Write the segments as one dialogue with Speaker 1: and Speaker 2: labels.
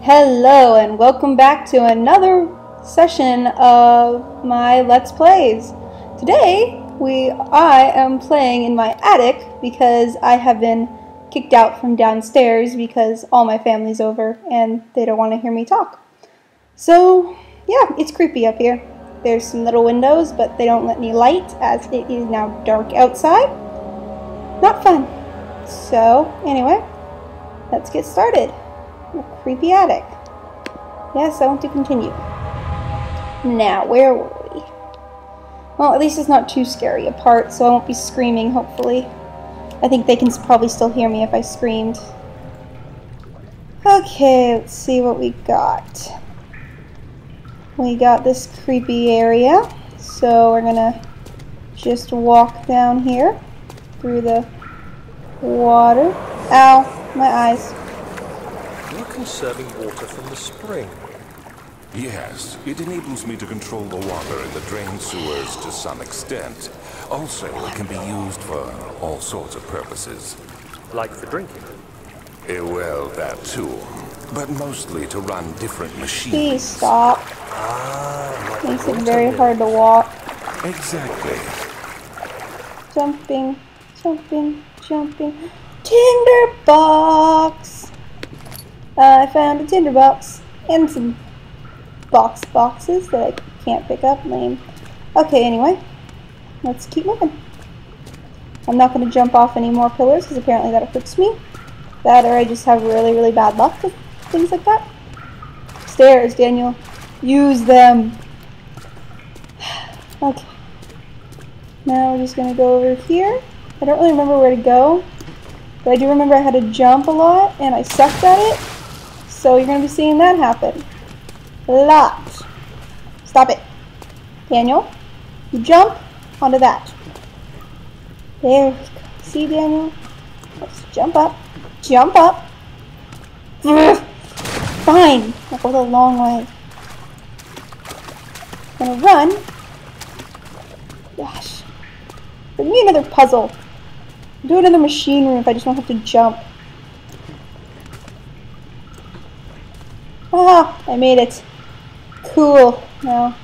Speaker 1: Hello and welcome back to another session of my Let's Plays. Today I am playing in my attic because I have been kicked out from downstairs because all my family's over and they don't want to hear me talk. So yeah, it's creepy up here. There's some little windows, but they don't let any light as it is now dark outside. Not fun. So anyway, let's get started. A creepy attic. Yes, I want to continue. Now, where were we? Well, at least it's not too scary apart, so I won't be screaming, hopefully. I think they can probably still hear me if I screamed. Okay, let's see what we got. We got this creepy area, so we're gonna just walk down here through the water. Ow, my eyes.
Speaker 2: You're conserving water from the spring.
Speaker 3: Yes, it enables me to control the water in the drain sewers to some extent. Also, it can be used for all sorts of purposes.
Speaker 2: Like for drinking?
Speaker 3: Well, that too. But mostly to run different machines.
Speaker 1: Please stop.
Speaker 2: Like
Speaker 1: Makes it very hard to walk.
Speaker 3: Exactly.
Speaker 1: Jumping, jumping, jumping. Tinderbox! I found a tinderbox and some boxes that I can't pick up. Lame. Okay, anyway. Let's keep moving. I'm not going to jump off any more pillars because apparently that affects me. That or I just have really, really bad luck with things like that. Stairs, Daniel. Use them. Okay. Now we're just going to go over here. I don't really remember where to go. But I do remember I had to jump a lot and I sucked at it. So you're going to be seeing that happen. A lot. Stop it. Daniel, you jump onto that. There we go. See, Daniel? Let's jump up. Jump up. Fine. I'll go the long way. I'm gonna run. Gosh. Bring me another puzzle. Do another machine room if I just don't have to jump. Ah, I made it. Cool. Now,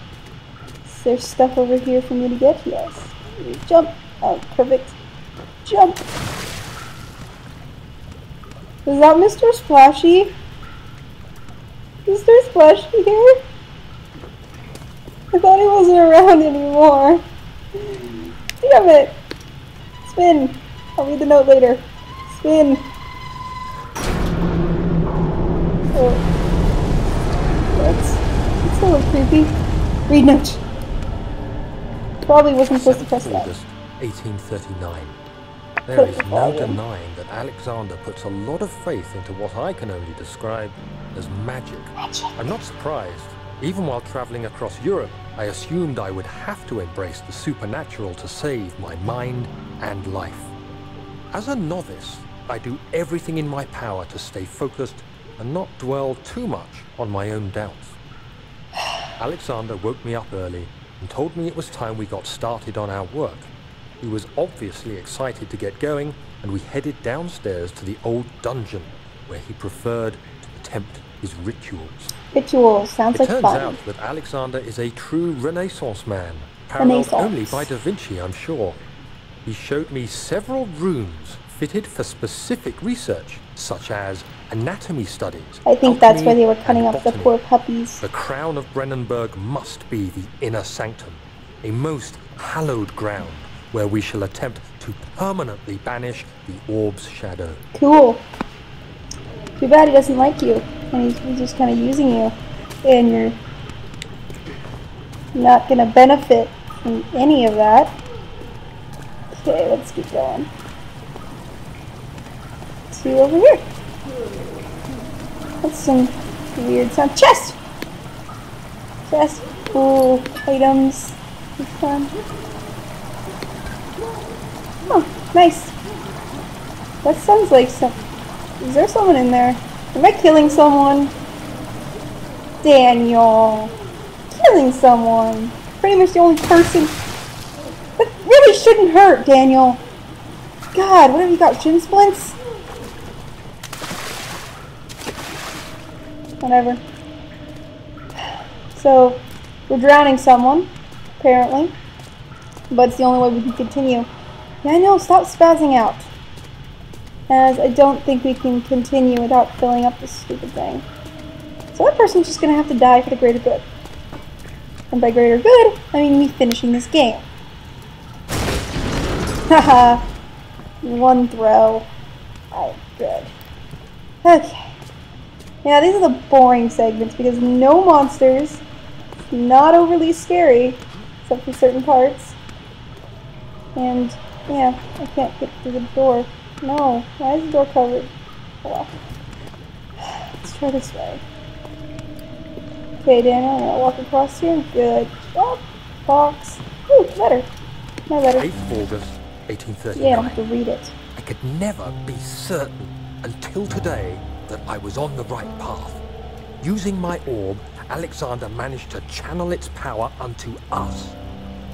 Speaker 1: is there stuff over here for me to get? Yes. Jump. Oh, perfect. Jump. Is that Mr. Splashy? Mr. Splashy here? I thought he wasn't around anymore. Damn it. Spin. I'll read the note later. Spin. Oh. That's a little creepy. Read note. Probably wasn't supposed to press that.
Speaker 2: August 1839. There is no denying that Alexander puts a lot of faith into what I can only describe as magic. I'm not surprised. Even while traveling across Europe, I assumed I would have to embrace the supernatural to save my mind and life. As a novice, I do everything in my power to stay focused and not dwell too much on my own doubts. Alexander woke me up early and told me it was time we got started on our work. He was obviously excited to get going, and we headed downstairs to the old dungeon, where he preferred to attempt his rituals.
Speaker 1: Rituals sounds like fun.
Speaker 2: It turns out that Alexander is a true Renaissance man, paralleled only by Da Vinci, I'm sure. He showed me several rooms fitted for specific research, such as anatomy studies.
Speaker 1: I think that's where they were cutting up the poor puppies.
Speaker 2: The crown of Brennenburg must be the inner sanctum, a most hallowed ground where we shall attempt to permanently banish the orb's shadow.
Speaker 1: Cool. Too bad he doesn't like you, and he's just kind of using you, and you're not going to benefit from any of that. Okay, let's keep going. Let's see over here. That's some weird sound. Chest! Chest. Cool. Items. It's fun. Oh, nice. That sounds like some... Is there someone in there? Am I killing someone? Daniel. Killing someone. Pretty much the only person... That really shouldn't hurt, Daniel. God, what have you got? Shin splints? Whatever. So, we're drowning someone, apparently. But it's the only way we can continue. Yeah, I know, stop spazzing out. As I don't think we can continue without filling up this stupid thing. So that person's just gonna have to die for the greater good. And by greater good, I mean me finishing this game. Haha. One throw. Oh, good. Okay. Yeah, these are the boring segments because no monsters, not overly scary, except for certain parts. And, yeah, I can't get through the door. No, why is the door covered? Oh, well. Let's try this way. Okay, Daniel, I'm gonna walk across here. Good job. Box. Ooh, better. No better.
Speaker 2: 8th August, 1839.
Speaker 1: Yeah, I don't have to read it.
Speaker 2: I could never be certain until today that I was on the right path. Using my orb, Alexander managed to channel its power unto us.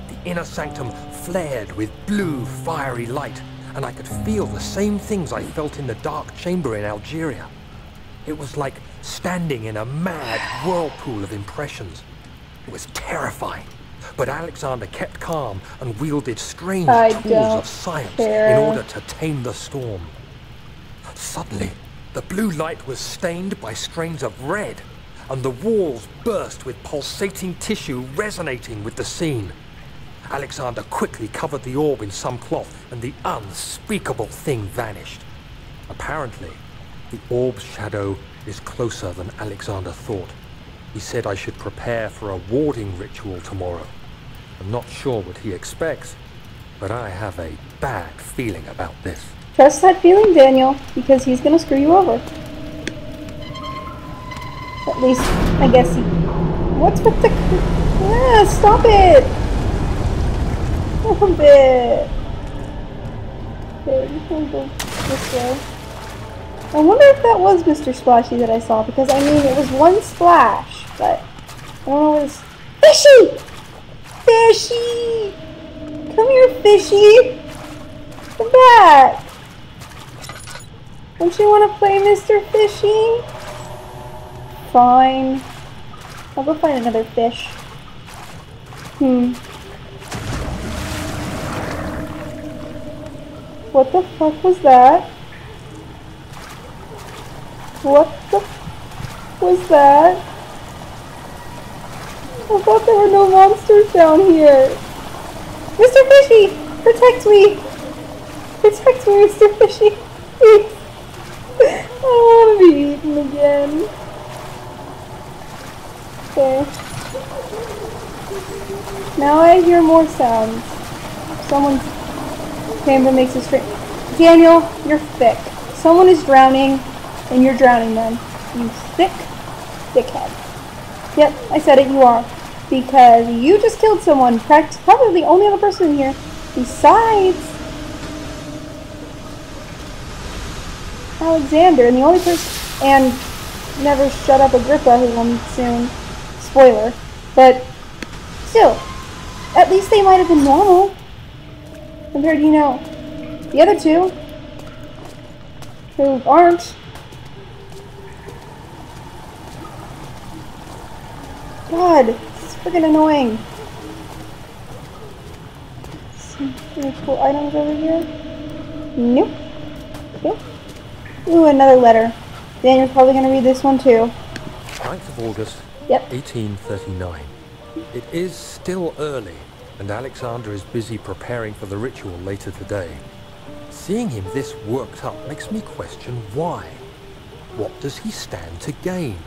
Speaker 2: The inner sanctum flared with blue, fiery light, and I could feel the same things I felt in the dark chamber in Algeria. It was like standing in a mad whirlpool of impressions. It was terrifying, but Alexander kept calm and wielded strange tools of science in order to tame the storm. Suddenly, the blue light was stained by strains of red, and the walls burst with pulsating tissue resonating with the scene. Alexander quickly covered the orb in some cloth, and the unspeakable thing vanished. Apparently, the orb's shadow is closer than Alexander thought. He said I should prepare for a warding ritual tomorrow. I'm not sure what he expects, but I have a bad feeling about this.
Speaker 1: Trust that feeling, Daniel, because he's gonna screw you over. At least, I guess he... What's with the... Ah, stop it! Stop it! Okay, I'm gonna go this way. I wonder if that was Mr. Splashy that I saw, because I mean, it was one splash, but I don't know what it's... Fishy! Fishy! Come here, Fishy! Come back! Don't you want to play, Mr. Fishy? Fine. I'll go find another fish. What the fuck was that? What the f was that? I thought there were no monsters down here. Mr. Fishy! Protect me! Protect me, Mr. Fishy! Please! I don't want to be eaten again. Okay. Now I hear more sounds. Someone's camera makes a strange... Daniel, you're thick. Someone is drowning, and you're drowning them. You thick dickhead. Yep, I said it, you are. Because you just killed someone, probably the only other person in here, besides Alexander, and the only person, and never shut up Agrippa, who will meet soon. Spoiler. But still, at least they might have been normal. Compared to, you know, the other two, who aren't. God, it's freaking annoying. Any cool items over here? Nope. Okay. Ooh, another letter. Daniel's probably going to read this one too.
Speaker 2: 9th of August,
Speaker 1: Yep.
Speaker 2: 1839. It is still early, and Alexander is busy preparing for the ritual later today. Seeing him this worked up makes me question why. What does he stand to gain?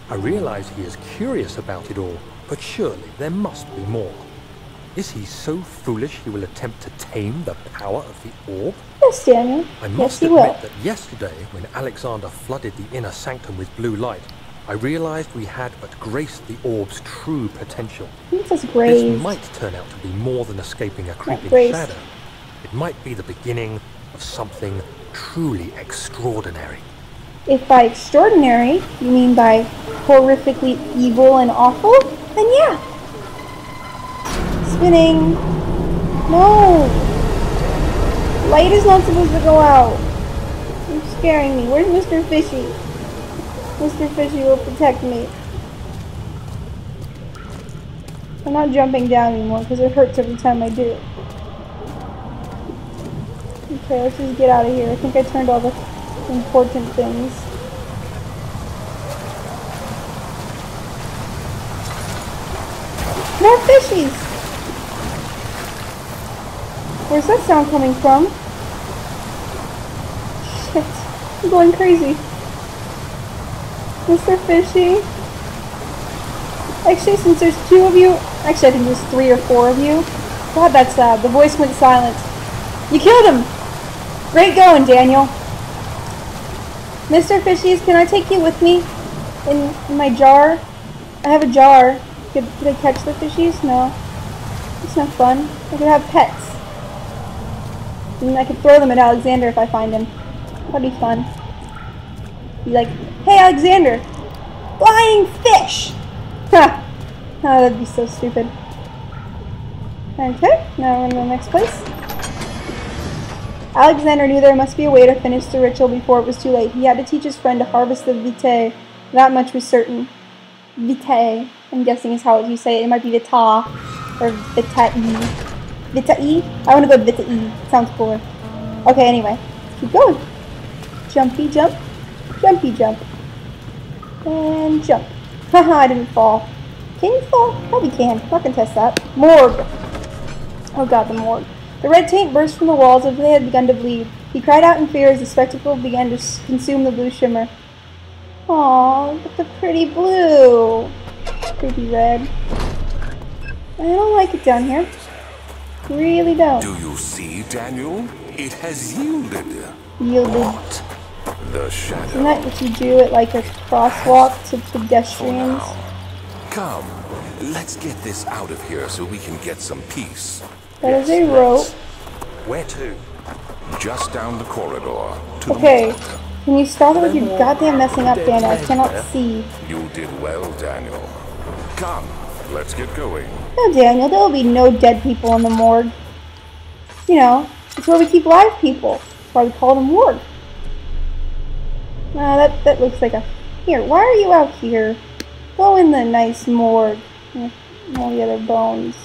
Speaker 2: I realize he is curious about it all, but surely there must be more. Is he so foolish he will attempt to tame the power of the orb?
Speaker 1: Yes, Daniel.
Speaker 2: I must admit that yesterday, when Alexander flooded the inner sanctum with blue light, I realized we had but graced the orb's true potential.
Speaker 1: This
Speaker 2: might turn out to be more than escaping a creeping shadow. It might be the beginning of something truly extraordinary.
Speaker 1: If by extraordinary you mean by horrifically evil and awful, then yeah. Spinning. No. Light is not supposed to go out. You're scaring me. Where's Mr. Fishy? Mr. Fishy will protect me. I'm not jumping down anymore because it hurts every time I do. Okay, let's just get out of here. I think I turned all the important things. More fishies! Where's that sound coming from? Shit, I'm going crazy. Mr. Fishy? Actually, since there's 2 of you, actually I think there's 3 or 4 of you. God, that's sad. The voice went silent. You killed him! Great going, Daniel. Mr. Fishies, can I take you with me? In my jar? I have a jar. Could I catch the fishies? No. It's not fun. I could have pets. And I could throw them at Alexander if I find him. That'd be fun. Be like, hey Alexander! Flying fish! Ha! Oh, that'd be so stupid. Okay, now we're on to the next place. Alexander knew there must be a way to finish the ritual before it was too late. He had to teach his friend to harvest the vitae. That much was certain. Vitae, I'm guessing is how you say it. It might be vita or vitae. Vitae? I want to go vitae. Sounds cooler. Okay, anyway. Let's keep going. Jumpy jump. Jumpy jump. And jump. Haha, I didn't fall. Can you fall? Probably can. I'm not gonna test that. Morgue. Oh god, the morgue. The red taint burst from the walls as if they had begun to bleed. He cried out in fear as the spectacle began to consume the blue shimmer. Aww, but the pretty blue. Pretty red. I don't like it down here. Really don't.
Speaker 3: Do you see, Daniel? It has yielded.
Speaker 1: Yielded.
Speaker 3: What? The shadow.
Speaker 1: Isn't that what you do at like a crosswalk to pedestrians?
Speaker 3: Come, let's get this out of here so we can get some peace.
Speaker 1: That is a rope.
Speaker 3: Where to? Just down the corridor. To
Speaker 1: okay. Can you stop it with your goddamn messing up, Daniel? I cannot see.
Speaker 3: You did well, Daniel. Come, let's get going.
Speaker 1: No, Daniel, there will be no dead people in the morgue. You know, it's where we keep live people. That's why we call them morgue. That looks like a... Here, why are you out here? Go in the nice morgue with all the other bones.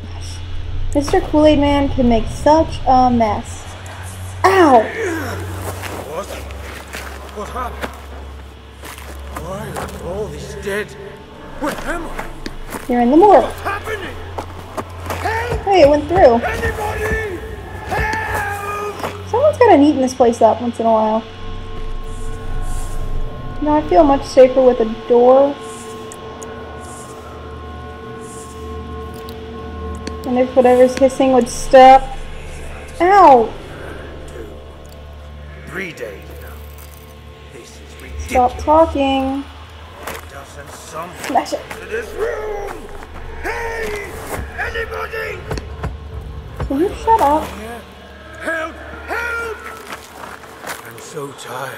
Speaker 1: Gosh. Mr. Kool-Aid Man can make such a mess. Ow!
Speaker 4: What happened? Why are all these dead? Where am I?
Speaker 1: You're in the morgue.
Speaker 4: What's happening? Help!
Speaker 1: Hey, it went through.
Speaker 4: Anybody! Help!
Speaker 1: Someone's gotta neaten this place up once in a while. No, I feel much safer with a door. And if whatever's hissing would stop. Ow!
Speaker 4: 3 days now. This is ridiculous.
Speaker 1: Stop talking.
Speaker 4: Doesn't someone
Speaker 1: Smash it.
Speaker 4: to this room? Hey! Anybody?
Speaker 1: Can you shut up?
Speaker 4: Yeah. Help! Help! I'm so tired.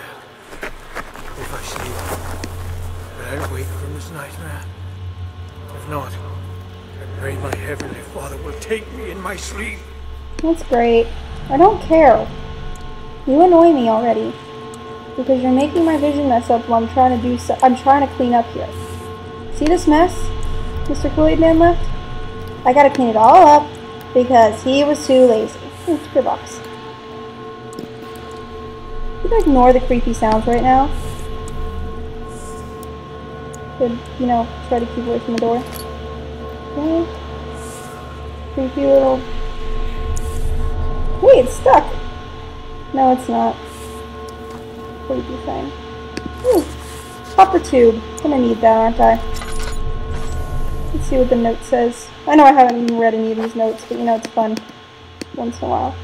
Speaker 4: If I sleep, will I wake from this nightmare? If not, I pray my Heavenly Father will take me in my sleep.
Speaker 1: That's great. I don't care. You annoy me already. Because you're making my vision mess up while I'm trying to I'm trying to clean up here. See this mess Mr. Kool-Aid Man left? I gotta clean it all up because he was too lazy. Speaker box. You can ignore the creepy sounds right now. Could, you know, try to keep away from the door. Okay. Creepy little... Wait, it's stuck! No, it's not. Creepy thing. Ooh, copper tube. Gonna need that, aren't I? Let's see what the note says. I know I haven't even read any of these notes, but you know, it's fun once in a while.